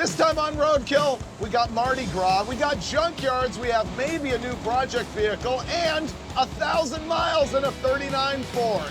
This time on Roadkill, we got Mardi Gras, we got junkyards, we have maybe a new project vehicle, and 1,000 miles in a 39 Ford.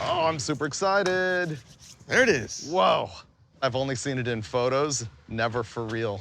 Oh, I'm super excited. There it is. Whoa. I've only seen it in photos, never for real.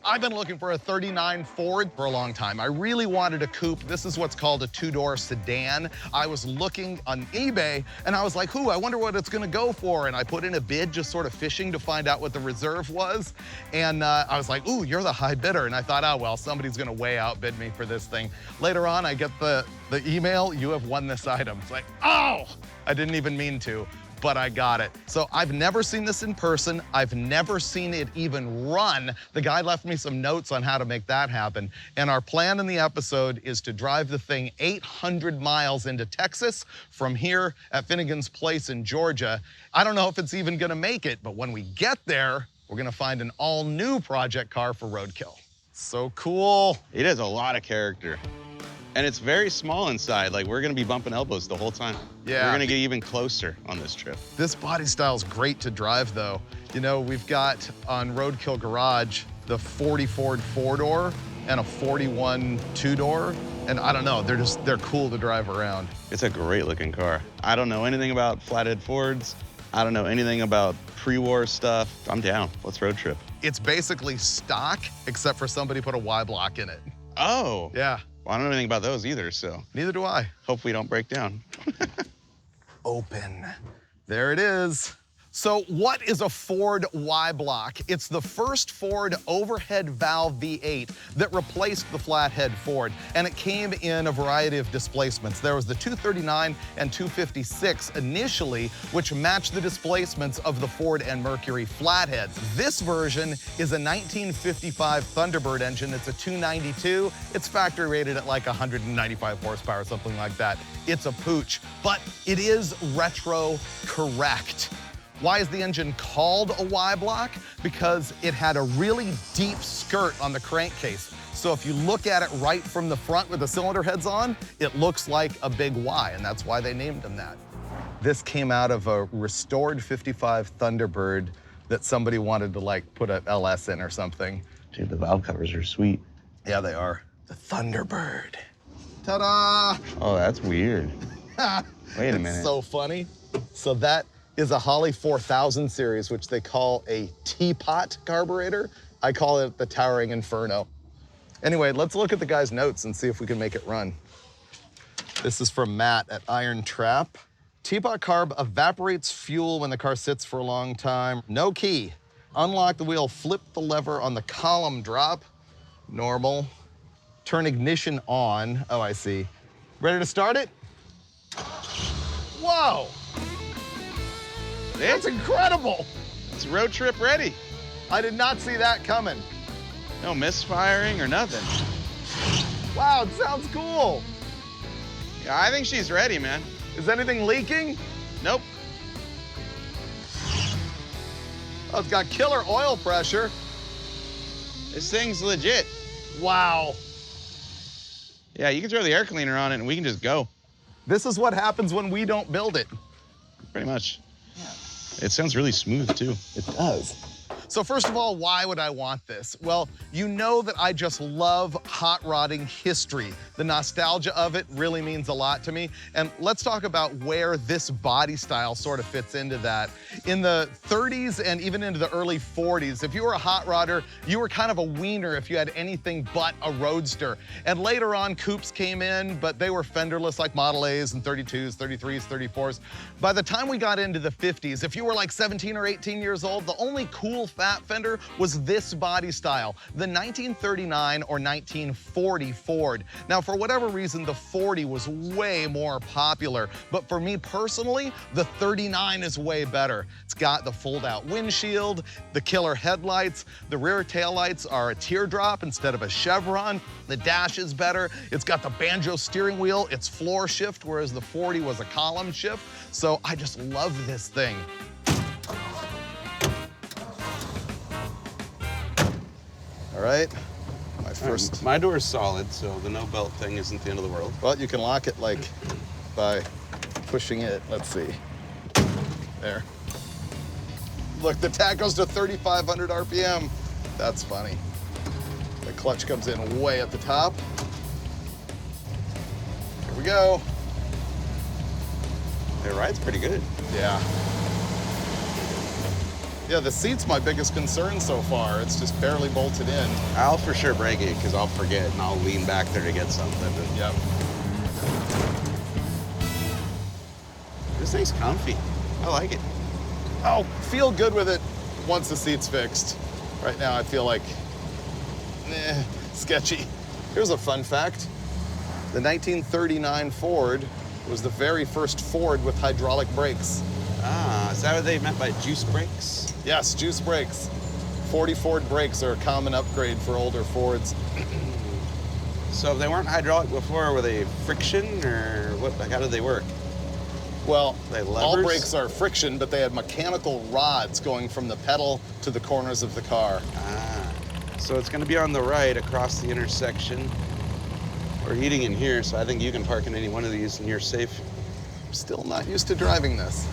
I've been looking for a 39 Ford for a long time. I really wanted a coupe. This is what's called a two-door sedan. I was looking on eBay and I was like, ooh, I wonder what it's gonna go for. And I put in a bid, just sort of fishing to find out what the reserve was. And I was like, ooh, you're the high bidder. And I thought, oh, well, somebody's gonna way outbid me for this thing. Later on, I get the email, you have won this item. It's like, oh, I didn't even mean to, but I got it. So I've never seen this in person. I've never seen it even run. The guy left me some notes on how to make that happen. And our plan in the episode is to drive the thing 800 miles into Texas from here at Finnegan's Place in Georgia. I don't know if it's even gonna make it, but when we get there, we're gonna find an all new project car for Roadkill. So cool. It has a lot of character. And it's very small inside. Like, we're gonna be bumping elbows the whole time. Yeah. We're gonna get even closer on this trip. This body style is great to drive though. You know, we've got on Roadkill Garage, the 40 Ford four-door and a 41 two-door. And I don't know, they're cool to drive around. It's a great looking car. I don't know anything about flathead Fords. I don't know anything about pre-war stuff. I'm down. Let's road trip. It's basically stock, except for somebody put a Y block in it. Oh. Yeah. Well, I don't know anything about those either, so. Neither do I. Hope we don't break down. Open. There it is. So what is a Ford Y-block? It's the first Ford overhead valve V8 that replaced the flathead Ford, and it came in a variety of displacements. There was the 239 and 256 initially, which matched the displacements of the Ford and Mercury flatheads. This version is a 1955 Thunderbird engine. It's a 292. It's factory rated at like 195 horsepower, something like that. It's a pooch, but it is retro correct. Why is the engine called a Y-block? Because it had a really deep skirt on the crankcase. So if you look at it right from the front with the cylinder heads on, it looks like a big Y, and that's why they named them that. This came out of a restored 55 Thunderbird that somebody wanted to like put an LS in or something. Dude, the valve covers are sweet. Yeah, they are. The Thunderbird. Ta-da! Oh, that's weird. Wait a minute. It's so funny. So that is a Holley 4000 series, which they call a teapot carburetor. I call it the Towering Inferno. Anyway, let's look at the guy's notes and see if we can make it run. This is from Matt at Iron Trap. Teapot carb evaporates fuel when the car sits for a long time. No key. Unlock the wheel, flip the lever on the column drop. Normal. Turn ignition on. Oh, I see. Ready to start it? Whoa! That's incredible. It's road trip ready. I did not see that coming. No misfiring or nothing. Wow, it sounds cool. Yeah, I think she's ready, man. Is anything leaking? Nope. Oh, it's got killer oil pressure. This thing's legit. Wow. Yeah, you can throw the air cleaner on it and we can just go. This is what happens when we don't build it. Pretty much. Yeah. It sounds really smooth too. It does. So first of all, why would I want this? Well, you know that I just love hot rodding history. The nostalgia of it really means a lot to me. And let's talk about where this body style sort of fits into that. In the 30s and even into the early 40s, if you were a hot rodder, you were kind of a wiener if you had anything but a roadster. And later on, coupes came in, but they were fenderless like Model A's and 32s, 33s, 34s. By the time we got into the 50s, if you were like 17 or 18 years old, the only cool fat fender was this body style, the 1939 or 1940 Ford. Now, for whatever reason, the 40 was way more popular, but for me personally, the 39 is way better. It's got the fold-out windshield, the killer headlights, the rear taillights are a teardrop instead of a chevron, the dash is better, it's got the banjo steering wheel, it's floor shift, whereas the 40 was a column shift, so I just love this thing. All right, my first. My door's solid, so the no belt thing isn't the end of the world. Well, you can lock it like by pushing it. Let's see. There. Look, the tag goes to 3,500 RPM. That's funny. The clutch comes in way at the top. Here we go. It rides pretty good. Yeah. Yeah, the seat's my biggest concern so far. It's just barely bolted in. I'll for sure break it because I'll forget and I'll lean back there to get something. Yep. This thing's comfy. I like it. I'll feel good with it once the seat's fixed. Right now, I feel like, sketchy. Here's a fun fact. The 1939 Ford was the very first Ford with hydraulic brakes. Ah, is that what they meant by juice brakes? Yes, juice brakes. 40 Ford brakes are a common upgrade for older Fords. So if they weren't hydraulic before, were they friction or what? Like, how did they work? Well, They all levers? brakes are friction, but they had mechanical rods going from the pedal to the corners of the car. Ah, so it's gonna be on the right across the intersection. We're eating in here, so I think you can park in any one of these and you're safe. I'm still not used to driving this.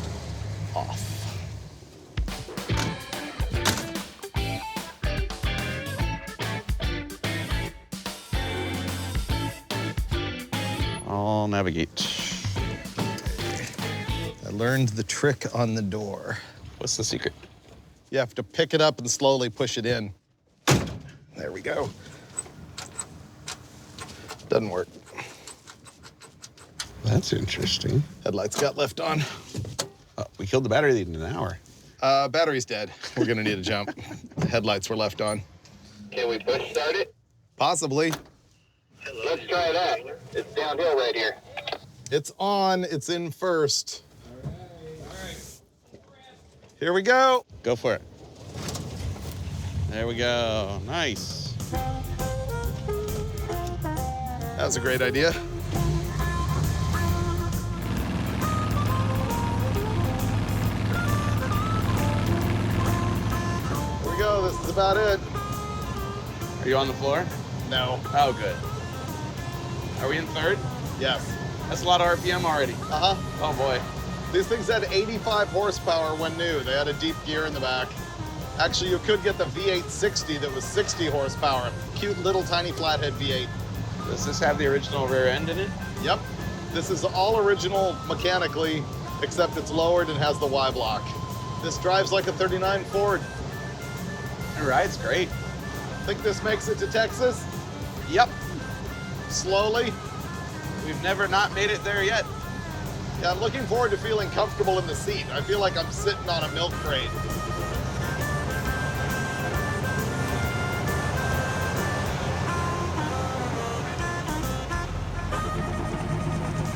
Off. I'll navigate. I learned the trick on the door. What's the secret? You have to pick it up and slowly push it in. There we go. Doesn't work. That's interesting. Headlights got left on. We killed the battery in an hour. Battery's dead. We're gonna need a jump. The headlights were left on. Can we push start it? Possibly. Let's try that. It's downhill right here. It's on, it's in first. Here we go. Go for it. There we go. Nice. That was a great idea. Here we go, this is about it. Are you on the floor? No. Oh, good. Are we in third? Yes. That's a lot of RPM already. Uh-huh. Oh, boy. These things had 85 horsepower when new. They had a deep gear in the back. Actually, you could get the V8 60 that was 60 horsepower. Cute little tiny flathead V8. Does this have the original rear end in it? Yep. This is all original mechanically, except it's lowered and has the Y block. This drives like a 39 Ford. It rides great. Think this makes it to Texas? Yep. Slowly? We've never not made it there yet. Yeah, I'm looking forward to feeling comfortable in the seat. I feel like I'm sitting on a milk crate.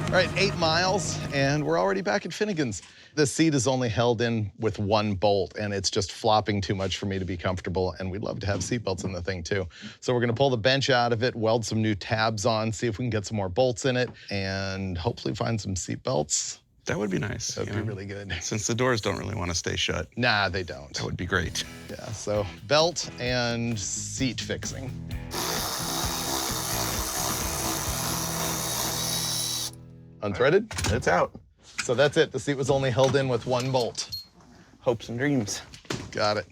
All right, 8 miles, and we're already back at Finnegan's. The seat is only held in with one bolt, and it's just flopping too much for me to be comfortable, and we'd love to have seatbelts in the thing, too. So we're gonna pull the bench out of it, weld some new tabs on, see if we can get some more bolts in it, and hopefully find some seatbelts. That would be nice. That would be really good. Since the doors don't really want to stay shut. Nah, they don't. That would be great. Yeah, so belt and seat fixing. Unthreaded? It's out. So that's it. The seat was only held in with one bolt. Hopes and dreams. Got it.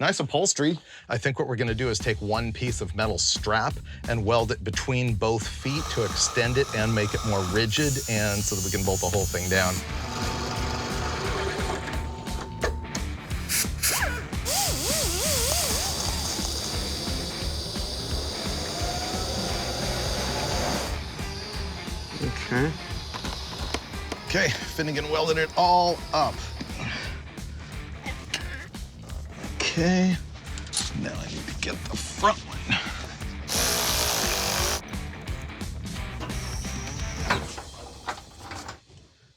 Nice upholstery. I think what we're gonna do is take one piece of metal strap and weld it between both feet to extend it and make it more rigid, and so that we can bolt the whole thing down. Okay. Okay, Finnegan welded it all up. Okay. Okay. Now I need to get the front one.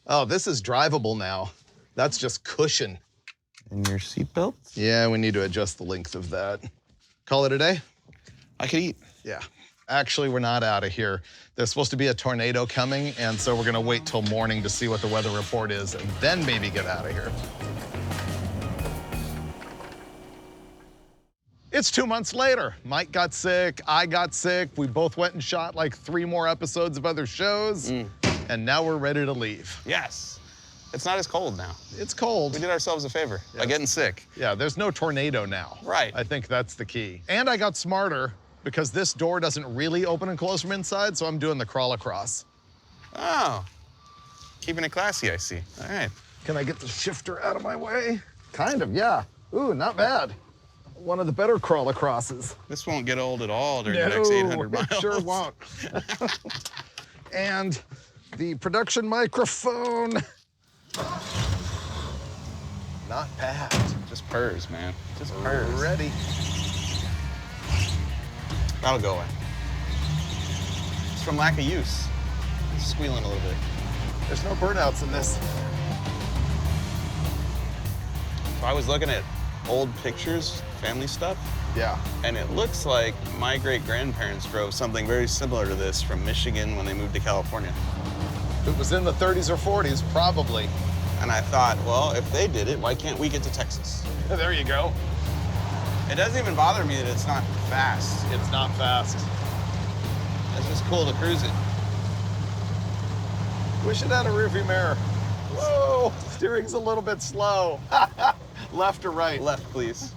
Oh, this is drivable now. That's just cushion. And your seatbelt? Yeah, we need to adjust the length of that. Call it a day? I could eat. Yeah. Actually, we're not out of here. There's supposed to be a tornado coming, and so we're gonna wait till morning to see what the weather report is, and then maybe get out of here. It's 2 months later. Mike got sick, I got sick. We both went and shot like 3 more episodes of other shows, and now we're ready to leave. Yes. It's not as cold now. It's cold. We did ourselves a favor by getting sick. Yeah, there's no tornado now. Right. I think that's the key. And I got smarter because this door doesn't really open and close from inside, so I'm doing the crawl across. Oh, keeping it classy, I see. All right. Can I get the shifter out of my way? Kind of, yeah. Ooh, not bad. One of the better crawl acrosses. This won't get old at all during the next 800 miles. It sure won't. And the production microphone. Not bad. Just purrs, man. Just purrs. Ready. That'll go away. It's from lack of use. It's squealing a little bit. There's no burnouts in this. So I was looking at old pictures, family stuff, Yeah. and it looks like my great-grandparents drove something very similar to this from Michigan when they moved to California. If it was in the 30s or 40s, probably. And I thought, well, if they did it, why can't we get to Texas? There you go. It doesn't even bother me that it's not fast. It's not fast. It's just cool to cruise it. Wish it had a rearview mirror. Whoa, steering's a little bit slow. Left or right? Left, please.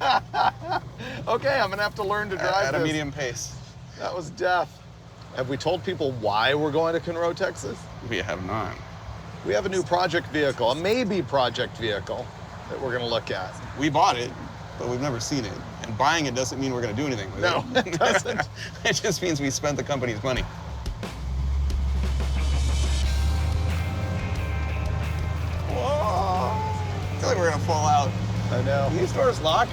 Okay, I'm gonna have to learn to drive At a this. medium pace. That was death. Have we told people why we're going to Conroe, Texas? We have not. We have a new project vehicle, a maybe project vehicle that we're gonna look at. We bought it, but we've never seen it. And buying it doesn't mean we're gonna do anything with No, it. it doesn't. It just means we spent the company's money. Whoa! I feel like we're gonna fall out. I know. These doors lock?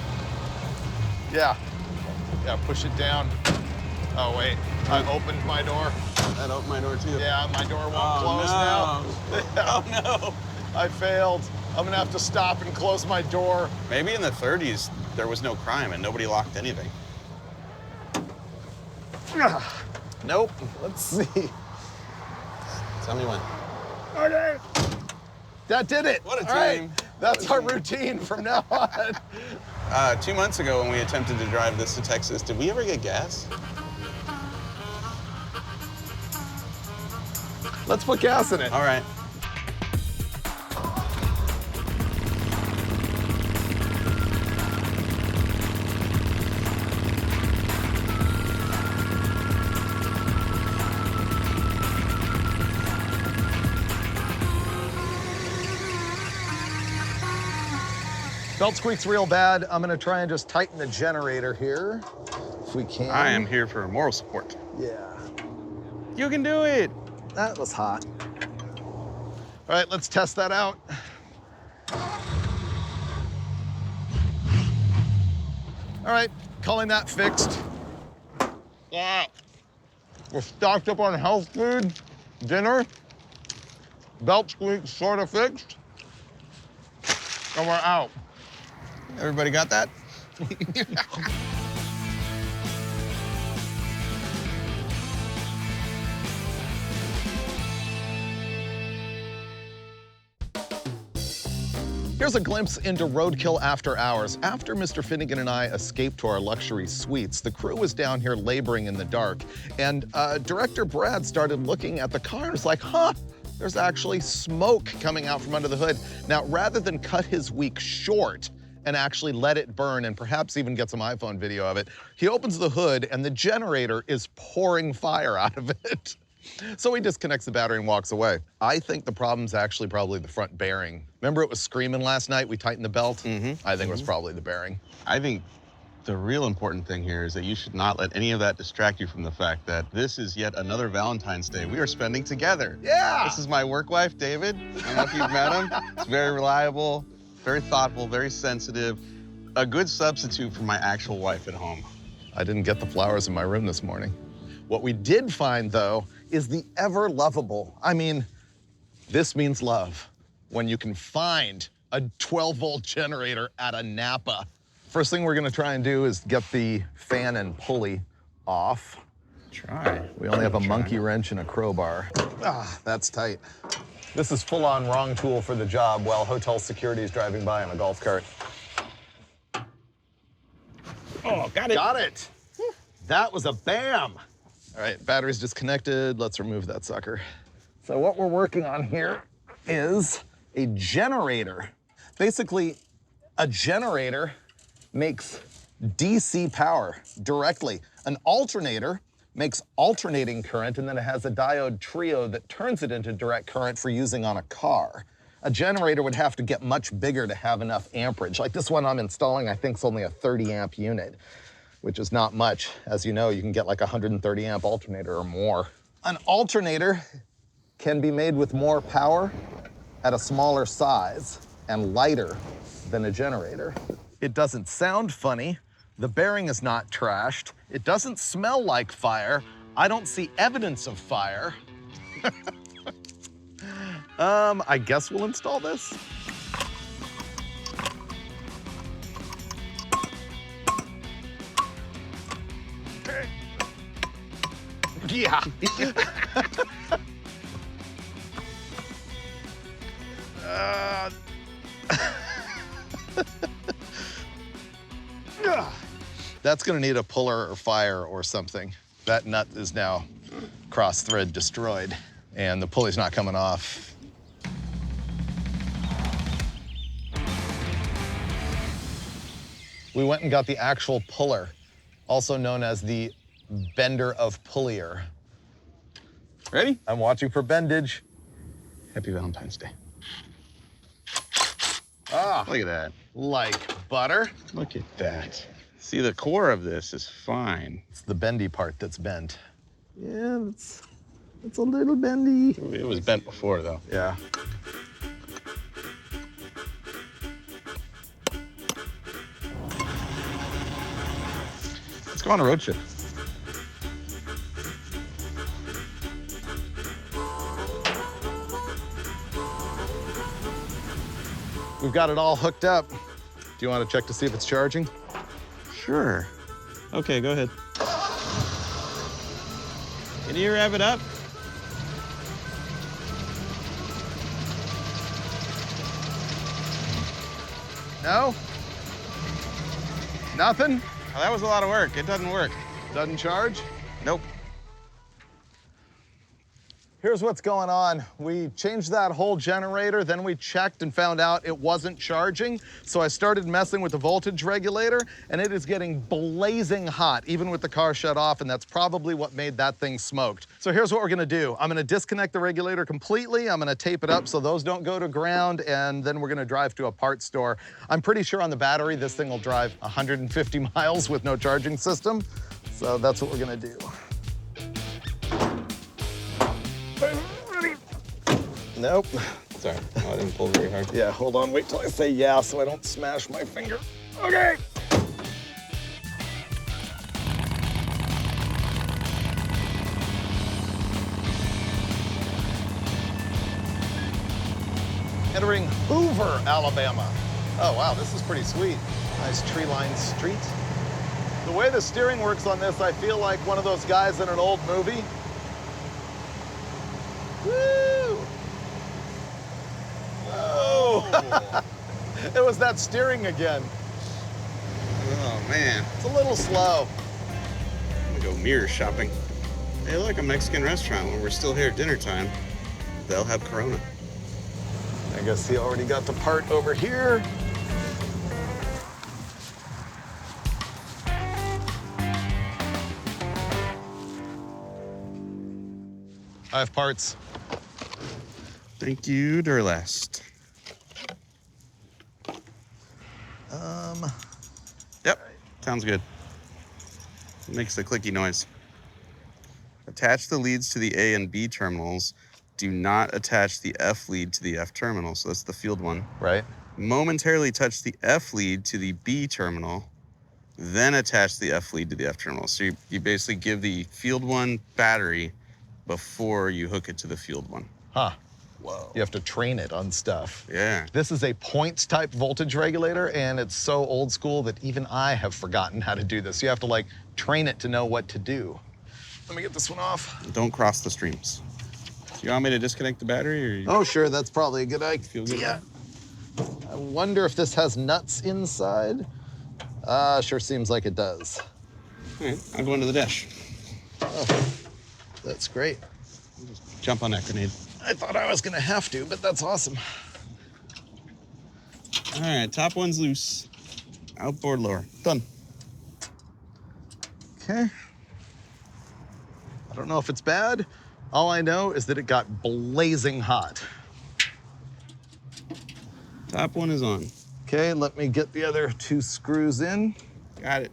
Yeah. Yeah, push it down. Oh, wait. I opened my door. That opened my door too. Yeah, my door won't Oh, close no. now. Oh no! I failed. I'm gonna have to stop and close my door. Maybe in the 30s there was no crime and nobody locked anything. Nope. Let's see. Tell me when. Okay. That did it. What a All right. team. That's What a our routine from now on. 2 months ago when we attempted to drive this to Texas, did we ever get gas? Let's put gas in it. All right. Belt squeaks real bad. I'm gonna try and just tighten the generator here, if we can. I am here for moral support. Yeah. You can do it. That was hot. All right, let's test that out. All right, calling that fixed. Yeah. We're stocked up on health food, dinner, belt squeak sort of fixed, and we're out. Everybody got that? Here's a glimpse into Roadkill after hours. After Mr. Finnegan and I escaped to our luxury suites, the crew was down here laboring in the dark, and director Brad started looking at the car and was like, huh, there's actually smoke coming out from under the hood. Now, rather than cut his week short and actually let it burn and perhaps even get some iPhone video of it, he opens the hood and the generator is pouring fire out of it. So he disconnects the battery and walks away. I think the problem's actually probably the front bearing. Remember it was screaming last night? We tightened the belt? I think it was probably the bearing. I think the real important thing here is that you should not let any of that distract you from the fact that this is yet another Valentine's Day we are spending together. Yeah! This is my work wife, David. I don't know if you've met him. He's very reliable, very thoughtful, very sensitive. a good substitute for my actual wife at home. I didn't get the flowers in my room this morning. What we did find, though, is the ever lovable. I mean, this means love. When you can find a 12-volt generator at a Napa. First thing we're gonna try and do is get the fan and pulley off. Try. We only have a monkey wrench and a crowbar. Ah, that's tight. This is full-on wrong tool for the job while hotel security is driving by in a golf cart. Oh, got it. Got it. That was a bam. All right, battery's disconnected. Let's remove that sucker. So what we're working on here is a generator. Basically, a generator makes DC power directly. An alternator makes alternating current, and then it has a diode trio that turns it into direct current for using on a car. A generator would have to get much bigger to have enough amperage. Like this one I'm installing, I think is only a 30 amp unit, which is not much. As you know, you can get like a 130 amp alternator or more. An alternator can be made with more power at a smaller size and lighter than a generator. It doesn't sound funny. The bearing is not trashed. It doesn't smell like fire. I don't see evidence of fire. I guess we'll install this. Yeah. That's gonna need a puller or fire or something. That nut is now cross-thread destroyed, and the pulley's not coming off. We went and got the actual puller, also known as the bender of pullier. Ready? I'm watching for bendage. Happy Valentine's Day. Ah, Look at that. like butter. Look at that. See, the core of this is fine. It's the bendy part that's bent. Yeah, it's a little bendy. It was bent before, though. Yeah. Let's go on a road trip. We've got it all hooked up. Do you want to check to see if it's charging? Sure. Okay, go ahead. Can you rev it up? No? Nothing? Oh, that was a lot of work. It doesn't work. Doesn't charge? Nope. Here's what's going on. We changed that whole generator, then we checked and found out it wasn't charging. So I started messing with the voltage regulator, and it is getting blazing hot, even with the car shut off, and that's probably what made that thing smoked. So here's what we're gonna do. I'm gonna disconnect the regulator completely. I'm gonna tape it up so those don't go to ground, and then we're gonna drive to a parts store. I'm pretty sure on the battery, this thing will drive 150 miles with no charging system. So that's what we're gonna do. Nope. Sorry, I didn't pull very hard. Yeah, hold on, wait till I say yeah so I don't smash my finger. Okay. Entering Hoover, Alabama. Oh wow, this is pretty sweet. Nice tree-lined street. The way the steering works on this, I feel like one of those guys in an old movie. Woo! Oh! It was that steering again. Oh, man. It's a little slow. I'm gonna go mirror shopping. Hey, look, a Mexican restaurant. When we're still here at dinner time, they'll have Corona. I guess he already got the part over here. I have parts. Thank you, Durlast. Yep, sounds good. It makes the clicky noise. Attach the leads to the A and B terminals. Do not attach the F lead to the F terminal. So that's the field one. Right. momentarily touch the F lead to the B terminal, then attach the F lead to the F terminal. So you basically give the field 1 battery before you hook it to the field 1. Huh. Whoa. You have to train it on stuff. Yeah. This is a points type voltage regulator, and it's so old school that even I have forgotten how to do this. You have to like train it to know what to do. Let me get this one off. Don't cross the streams. Do you want me to disconnect the battery, or you Oh, sure, that's probably a good idea. feel good? Yeah. I wonder if this has nuts inside. Sure seems like it does. All right, I'll go into the dash. Oh, that's great. Jump on that grenade. I thought I was gonna have to, but that's awesome. All right, top one's loose. Outboard lower. Done. Okay. I don't know if it's bad. All I know is that it got blazing hot. Top one is on. Okay, let me get the other 2 screws in. Got it.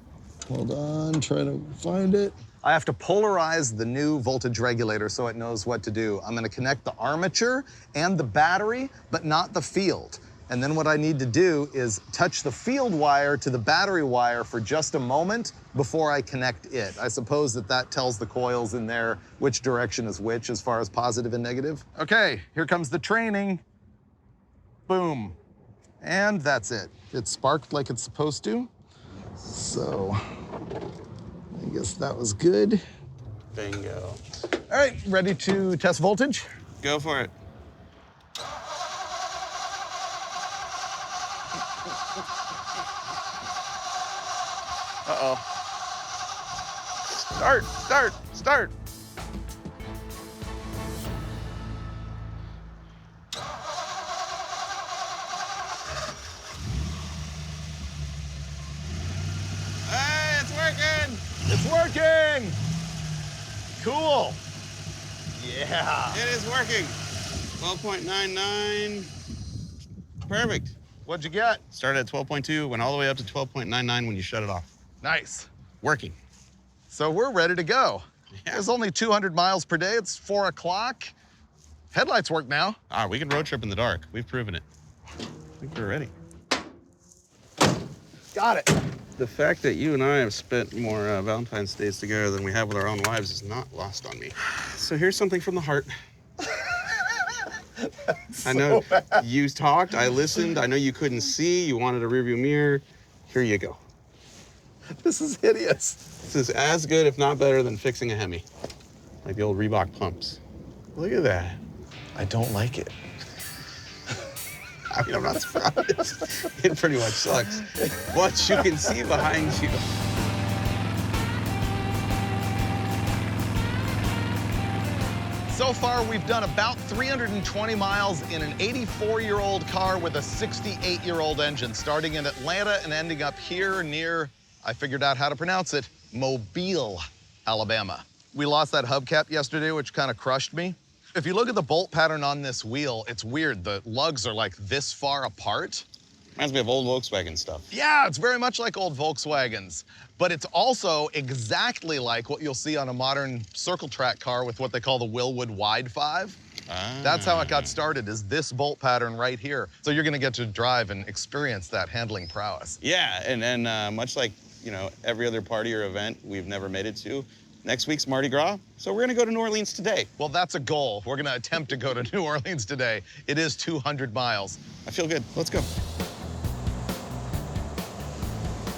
Hold on, try to find it. I have to polarize the new voltage regulator so it knows what to do. I'm gonna connect the armature and the battery, but not the field. And then what I need to do is touch the field wire to the battery wire for just a moment before I connect it. I suppose that tells the coils in there which direction is which as far as positive and negative. Okay, here comes the training. Boom. And that's it. It sparked like it's supposed to. So, I guess that was good. Bingo. All right, ready to test voltage? Go for it. Uh-oh. Start, start, start. Hey, it's working. It's working! Cool. Yeah. It is working. 12.99. Perfect. What'd you get? Started at 12.2, went all the way up to 12.99 when you shut it off. Nice. Working. So we're ready to go. Yeah. It's only 200 miles per day. It's 4 o'clock. Headlights work now. Ah, we can road trip in the dark. We've proven it. I think we're ready. Got it. The fact that you and I have spent more Valentine's days together than we have with our own wives is not lost on me. So here's something from the heart. I know you talked, I listened, I know you couldn't see, you wanted a rearview mirror. Here you go. This is hideous. This is as good, if not better, than fixing a Hemi. Like the old Reebok pumps. Look at that. I don't like it. I mean, I'm not surprised. It pretty much sucks. What you can see behind you. So far, we've done about 320 miles in an 84-year-old car with a 68-year-old engine, starting in Atlanta and ending up here near, I figured out how to pronounce it, Mobile, Alabama. We lost that hubcap yesterday, which kind of crushed me. If you look at the bolt pattern on this wheel, it's weird. The lugs are like this far apart. Reminds me of old Volkswagen stuff. Yeah, it's very much like old Volkswagens, but it's also exactly like what you'll see on a modern circle track car with what they call the Willwood Wide 5. That's how it got started, is this bolt pattern right here. So you're gonna get to drive and experience that handling prowess. Yeah, and much like, you know, every other party or event we've never made it to, next week's Mardi Gras, so we're gonna go to New Orleans today. Well, that's a goal. We're gonna attempt to go to New Orleans today. It is 200 miles. I feel good, let's go.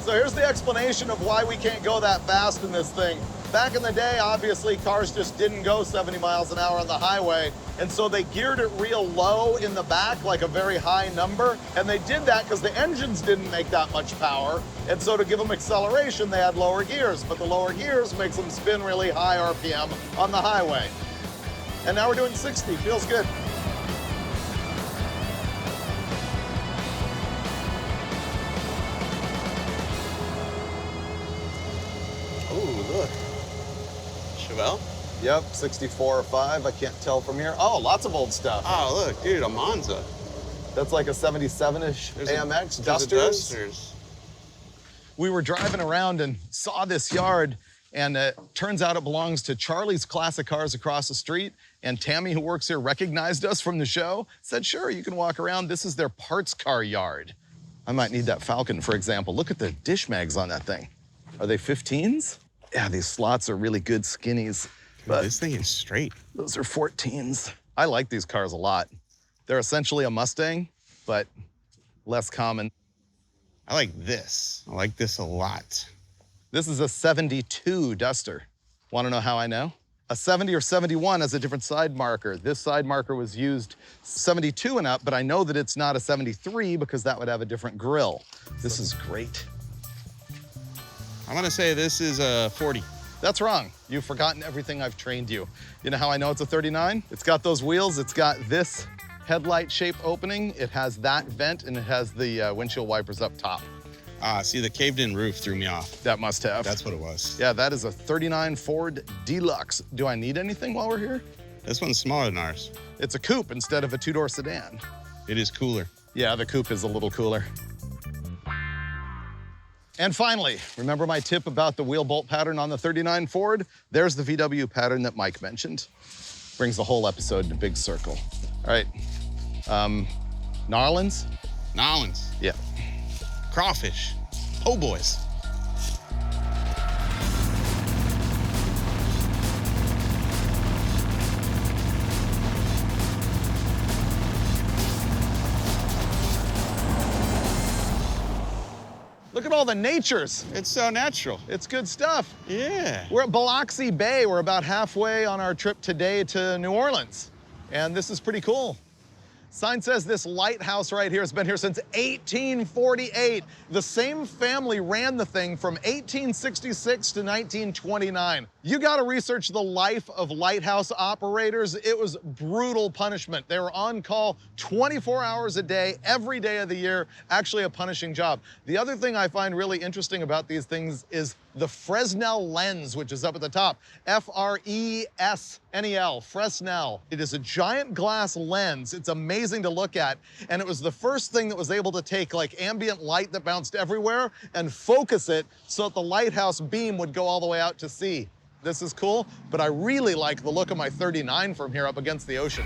So here's the explanation of why we can't go that fast in this thing. Back in the day, obviously, cars just didn't go 70 miles an hour on the highway, and so they geared it real low in the back, like a very high number, and they did that because the engines didn't make that much power, and so to give them acceleration, they had lower gears, but the lower gears makes them spin really high RPM on the highway. And now we're doing 60, feels good. Oh, look. Chevelle? Yep, 64 or 5, I can't tell from here. Oh, lots of old stuff. Oh, look, dude, a Monza. That's like a 77-ish AMX, Dusters. Dusters. We were driving around and saw this yard, And turns out it belongs to Charlie's Classic Cars across the street. And Tammy, who works here, recognized us from the show, said, sure, you can walk around. This is their parts car yard. I might need that Falcon, for example. Look at the dish mags on that thing. Are they 15s? Yeah, these slots are really good skinnies. But this thing is straight. Those are 14s. I like these cars a lot. They're essentially a Mustang, but less common. I like this. I like this a lot. This is a 72 Duster. Want to know how I know? A 70 or 71 has a different side marker. This side marker was used 72 and up, but I know that it's not a 73 because that would have a different grille. This is great. I'm gonna say this is a 40. That's wrong. You've forgotten everything I've trained you. You know how I know it's a 39? It's got those wheels, it's got this headlight shape opening, it has that vent, and it has the windshield wipers up top. See, the caved-in roof threw me off. That must have. That's what it was. Yeah, that is a 39 Ford Deluxe. Do I need anything while we're here? This one's smaller than ours. It's a coupe instead of a two-door sedan. It is cooler. Yeah, the coupe is a little cooler. And finally, remember my tip about the wheel bolt pattern on the 39 Ford? There's the VW pattern that Mike mentioned. Brings the whole episode in a big circle. All right, Narlands? Nolans. Yeah. Crawfish. Po' boys. Look at all the natures. It's so natural. It's good stuff. Yeah. We're at Biloxi Bay. We're about halfway on our trip today to New Orleans. And this is pretty cool. Sign says this lighthouse right here has been here since 1848. The same family ran the thing from 1866 to 1929. You gotta research the life of lighthouse operators. It was brutal punishment. They were on call 24 hours a day, every day of the year, actually a punishing job. The other thing I find really interesting about these things is the Fresnel lens, which is up at the top. F-R-E-S-N-E-L, Fresnel. It is a giant glass lens. It's amazing to look at. And it was the first thing that was able to take like ambient light that bounced everywhere and focus it so that the lighthouse beam would go all the way out to sea. This is cool, but I really like the look of my 39 from here up against the ocean.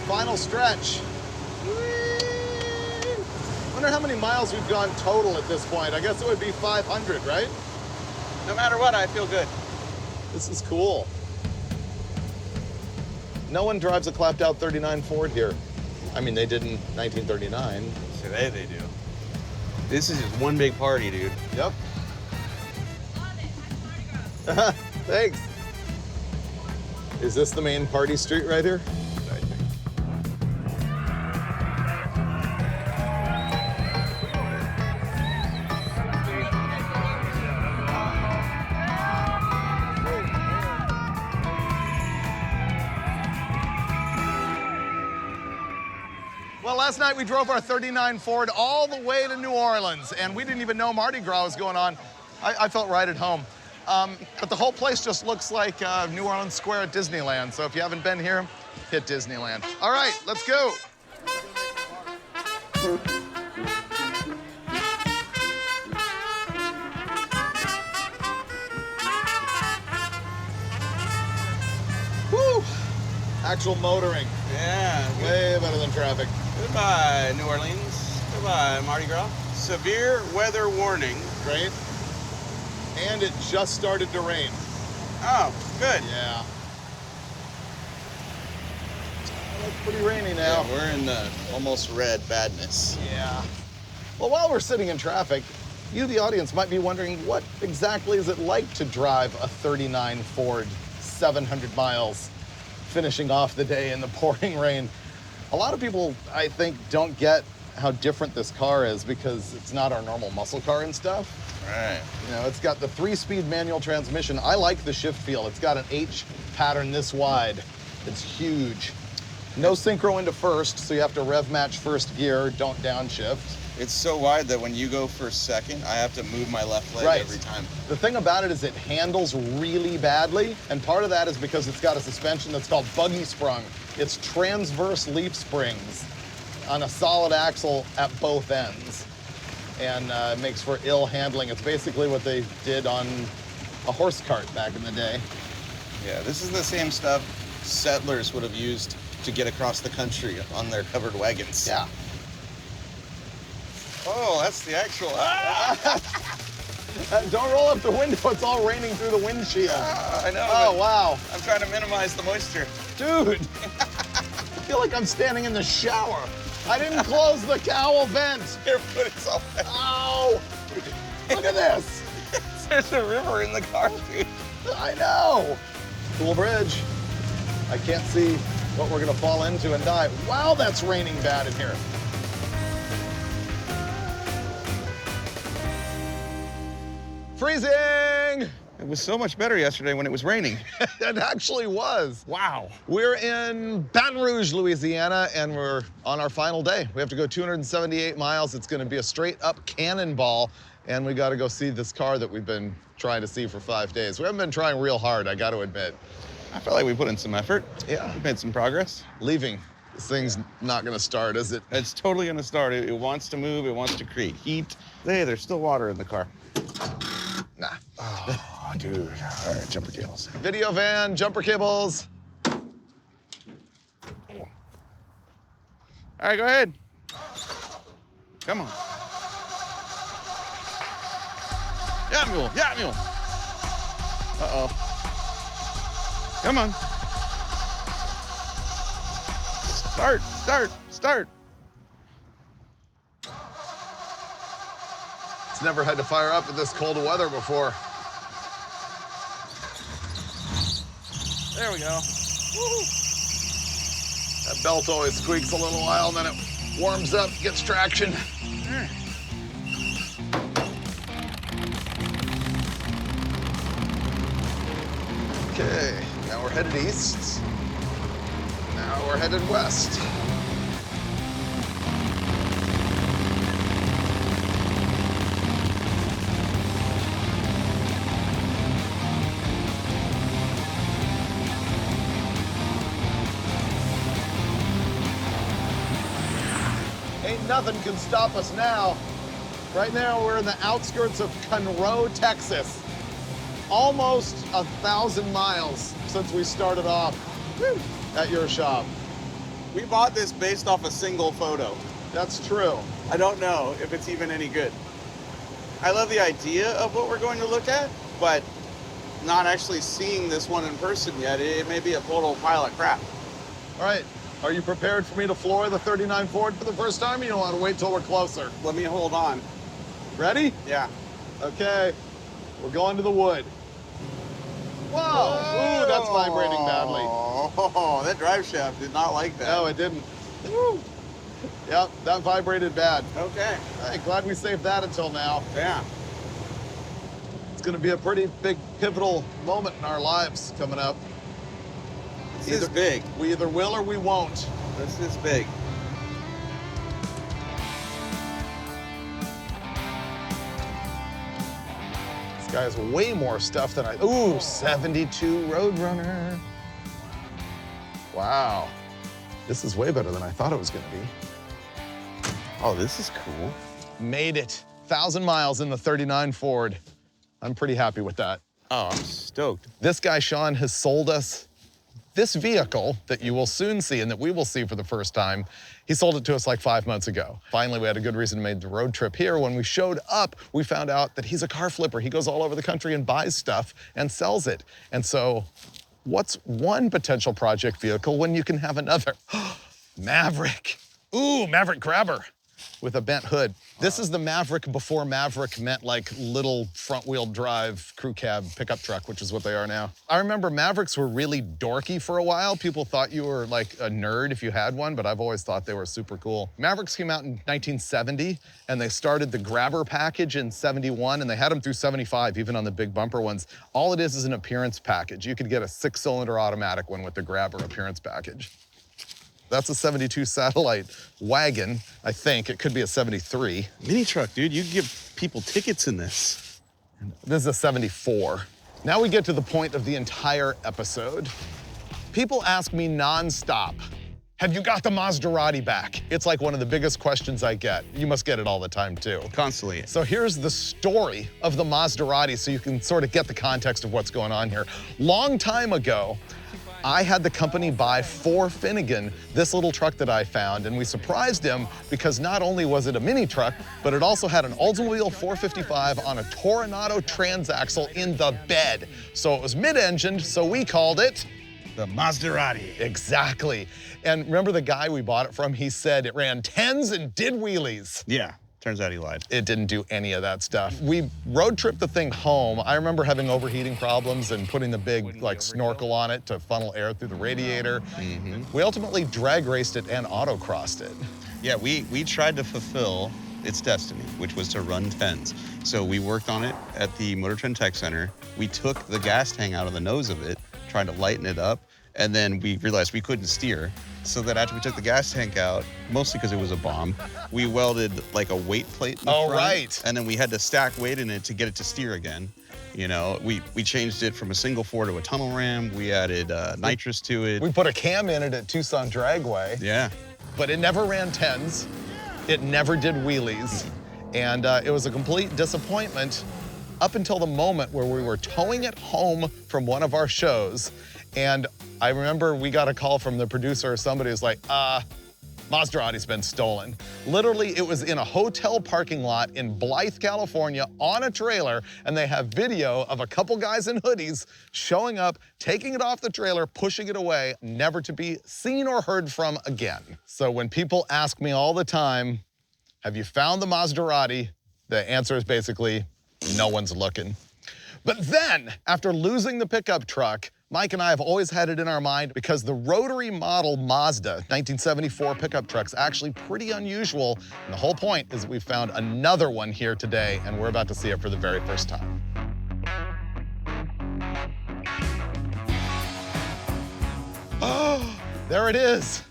Final stretch. Wonder how many miles we've gone total at this point. I guess it would be 500, right? No matter what, I feel good. This is cool. No one drives a clapped out 39 Ford here. I mean, they did in 1939. Today they do. This is just one big party, dude. Yep. Thanks. Is this the main party street right here? Well, last night we drove our 39 Ford all the way to New Orleans, and we didn't even know Mardi Gras was going on. I felt right at home. But the whole place just looks like New Orleans Square at Disneyland, so if you haven't been here, hit Disneyland. All right, let's go. Woo! Actual motoring. Yeah. Way better than traffic. Goodbye, New Orleans. Goodbye, Mardi Gras. Severe weather warning. Great. And it just started to rain. Oh, good. Yeah. It's pretty rainy now. Yeah, we're in the almost red badness. Yeah. Well, while we're sitting in traffic, you, the audience, might be wondering what exactly is it like to drive a 39 Ford 700 miles, finishing off the day in the pouring rain. A lot of people, I think, don't get how different this car is because it's not our normal muscle car and stuff. Right. You know, it's got the 3-speed manual transmission. I like the shift feel. It's got an H pattern this wide. It's huge. No synchro into first, so you have to rev match first gear, don't downshift. It's so wide that when you go for second, I have to move my left leg every time. The thing about it is it handles really badly, and part of that is because it's got a suspension that's called buggy sprung. It's transverse leaf springs on a solid axle at both ends, and it makes for ill handling. It's basically what they did on a horse cart back in the day. Yeah, this is the same stuff settlers would have used to get across the country on their covered wagons. Yeah. Oh, that's the actual. Don't roll up the window, it's all raining through the windshield. I know. Oh, wow. I'm trying to minimize the moisture. Dude, I feel like I'm standing in the shower. I didn't close the cowl vent. Your foot is all wet. Ow! Look at this. There's a river in the car, dude. I know. Cool bridge. I can't see what we're gonna fall into and die. Wow, that's raining bad in here. Freezing! It was so much better yesterday when it was raining. It actually was. Wow. We're in Baton Rouge, Louisiana, and we're on our final day. We have to go 278 miles. It's gonna be a straight up cannonball, and we gotta go see this car that we've been trying to see for 5 days. We haven't been trying real hard, I gotta admit. I feel like we put in some effort. Yeah. We've made some progress. Leaving. This thing's not gonna start, is it? It's totally gonna start. It wants to move, it wants to create heat. Hey, there's still water in the car. Nah. Oh, dude. All right, jumper cables. Video van, jumper cables. All right, go ahead. Come on. Yeah, mule. Yeah, mule. Uh-oh. Come on. Start, start, start. It's never had to fire up in this cold weather before. There we go. Woo. That belt always squeaks a little while, and then it warms up, gets traction. Okay, now we're headed east. Now we're headed west. Ain't nothing can stop us now. Right now, we're in the outskirts of Conroe, Texas. Almost 1,000 miles since we started off at your shop. We bought this based off a single photo. That's true. I don't know if it's even any good. I love the idea of what we're going to look at, but not actually seeing this one in person yet. It may be a total pile of crap. All right, are you prepared for me to floor the 39 Ford for the first time, or you don't want to wait till we're closer? Let me hold on. Ready? Yeah. Okay, we're going to the wood. Whoa! Ooh, that's vibrating badly. Oh, that drive shaft did not like that. No, it didn't. Woo. Yep, that vibrated bad. Okay. Hey, glad we saved that until now. Yeah. It's gonna be a pretty big pivotal moment in our lives coming up. This is big. We either will or we won't. This is big. This guy has way more stuff than I. Ooh, 72 Roadrunner. Wow. This is way better than I thought it was gonna be. Oh, this is cool. Made it. 1,000 miles in the 39 Ford. I'm pretty happy with that. Oh, I'm stoked. This guy, Sean, has sold us this vehicle that you will soon see and that we will see for the first time. He sold it to us like 5 months ago. Finally, we had a good reason to make the road trip here. When we showed up, we found out that he's a car flipper. He goes all over the country and buys stuff and sells it. And so, what's one potential project vehicle when you can have another? Maverick. Ooh, Maverick Grabber with a bent hood. This is the Maverick before Maverick meant like little front-wheel drive crew cab pickup truck, which is what they are now. I remember Mavericks were really dorky for a while. People thought you were like a nerd if you had one, but I've always thought they were super cool. Mavericks came out in 1970, and they started the Grabber package in 71, and they had them through 75, even on the big bumper ones. All it is an appearance package. You could get a 6-cylinder automatic one with the Grabber appearance package. That's a 72 satellite wagon, I think. It could be a 73. Mini truck, dude. You can give people tickets in this. This is a 74. Now we get to the point of the entire episode. People ask me nonstop, have you got the Maserati back? It's like one of the biggest questions I get. You must get it all the time too. Constantly. So here's the story of the Maserati so you can sort of get the context of what's going on here. Long time ago, I had the company buy for Finnegan this little truck that I found, and we surprised him because not only was it a mini truck, but it also had an Oldsmobile 455 on a Toronado transaxle in the bed. So it was mid-engined, so we called it The Maserati. Exactly. And remember the guy we bought it from, he said it ran 10s and did wheelies. Yeah, turns out he lied. It didn't do any of that stuff. We road tripped the thing home. I remember having overheating problems and putting the big like snorkel on it to funnel air through the radiator. We ultimately drag raced it and autocrossed it. Yeah, we tried to fulfill its destiny, which was to run 10s. So we worked on it at the Motor Trend Tech Center. We took the gas tank out of the nose of it, trying to lighten it up, and then we realized we couldn't steer. So that after we took the gas tank out, mostly because it was a bomb, we welded like a weight plate in the front, right. And then we had to stack weight in it to get it to steer again. You know, we changed it from a single 4 to a tunnel ram. We added nitrous to it. We put a cam in it at Tucson Dragway. Yeah. But it never ran 10s. It never did wheelies. And it was a complete disappointment up until the moment where we were towing it home from one of our shows. And I remember we got a call from the producer or somebody who's like, Maserati's been stolen. Literally, it was in a hotel parking lot in Blythe, California on a trailer, and they have video of a couple guys in hoodies showing up, taking it off the trailer, pushing it away, never to be seen or heard from again. So when people ask me all the time, have you found the Maserati? The answer is basically, no one's looking. But then, after losing the pickup truck, Mike and I have always had it in our mind because the rotary model Mazda 1974 pickup truck's actually pretty unusual. And the whole point is that we found another one here today, and we're about to see it for the very first time. Oh, there it is.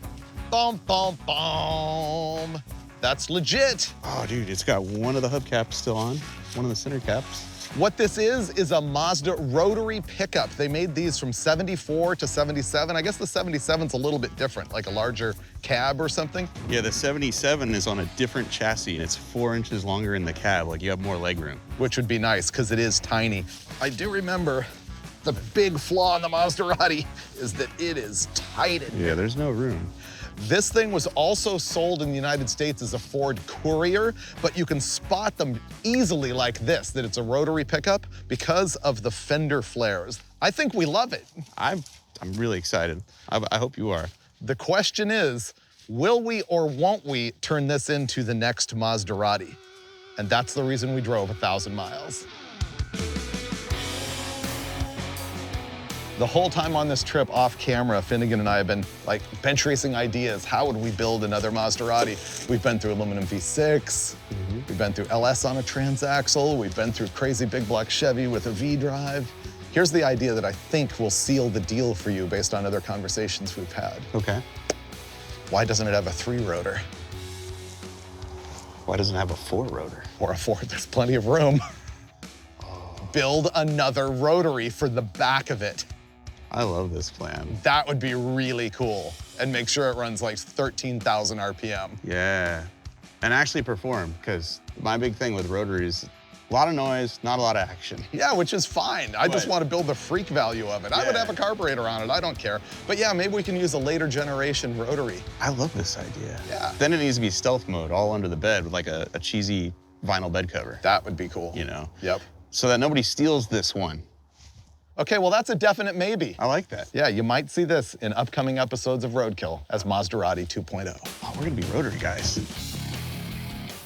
Boom, boom, boom. That's legit. Oh, dude, it's got one of the hubcaps still on, one of the center caps. What this is a Mazda rotary pickup. They made these from 74 to 77. I guess the 77's a little bit different, like a larger cab or something. Yeah, the 77 is on a different chassis and it's 4 inches longer in the cab, like you have more legroom. Which would be nice, because it is tiny. I do remember the big flaw in the Maserati is that it is tight. Yeah, there's no room. This thing was also sold in the United States as a Ford Courier, but you can spot them easily like this, that it's a rotary pickup because of the fender flares. I think we love it. I'm really excited. I hope you are. The question is, will we or won't we turn this into the next Maserati? And that's the reason we drove 1,000 miles. The whole time on this trip off camera, Finnegan and I have been like bench racing ideas. How would we build another Maserati? We've been through aluminum V6. We've been through LS on a transaxle. We've been through crazy big block Chevy with a V drive. Here's the idea that I think will seal the deal for you based on other conversations we've had. Okay. Why doesn't it have a 3-rotor? Why doesn't it have a 4-rotor? Or a 4? There's plenty of room. Build another rotary for the back of it. I love this plan. That would be really cool. And make sure it runs like 13,000 RPM. Yeah. And actually perform, because my big thing with rotaries, a lot of noise, not a lot of action. Yeah, which is fine. I just want to build the freak value of it. I would have a carburetor on it, I don't care. But yeah, maybe we can use a later generation rotary. I love this idea. Yeah. Then it needs to be stealth mode, all under the bed with like a cheesy vinyl bed cover. That would be cool. You know? Yep. So that nobody steals this one. Okay, well that's a definite maybe. I like that. Yeah, you might see this in upcoming episodes of Roadkill as Maserati 2.0. Oh, we're gonna be rotary guys.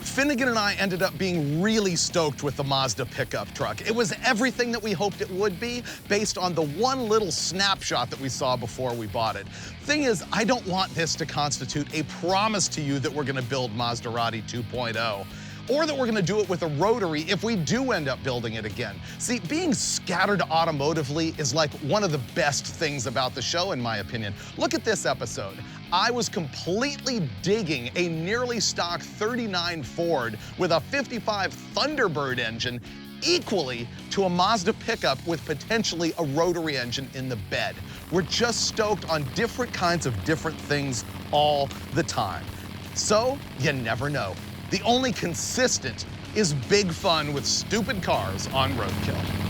Finnegan and I ended up being really stoked with the Mazda pickup truck. It was everything that we hoped it would be based on the one little snapshot that we saw before we bought it. Thing is, I don't want this to constitute a promise to you that we're gonna build Maserati 2.0. or that we're gonna do it with a rotary if we do end up building it again. See, being scattered automotively is like one of the best things about the show, in my opinion. Look at this episode. I was completely digging a nearly stock 39 Ford with a 55 Thunderbird engine equally to a Mazda pickup with potentially a rotary engine in the bed. We're just stoked on different kinds of different things all the time. So, you never know. The only consistent is big fun with stupid cars on Roadkill.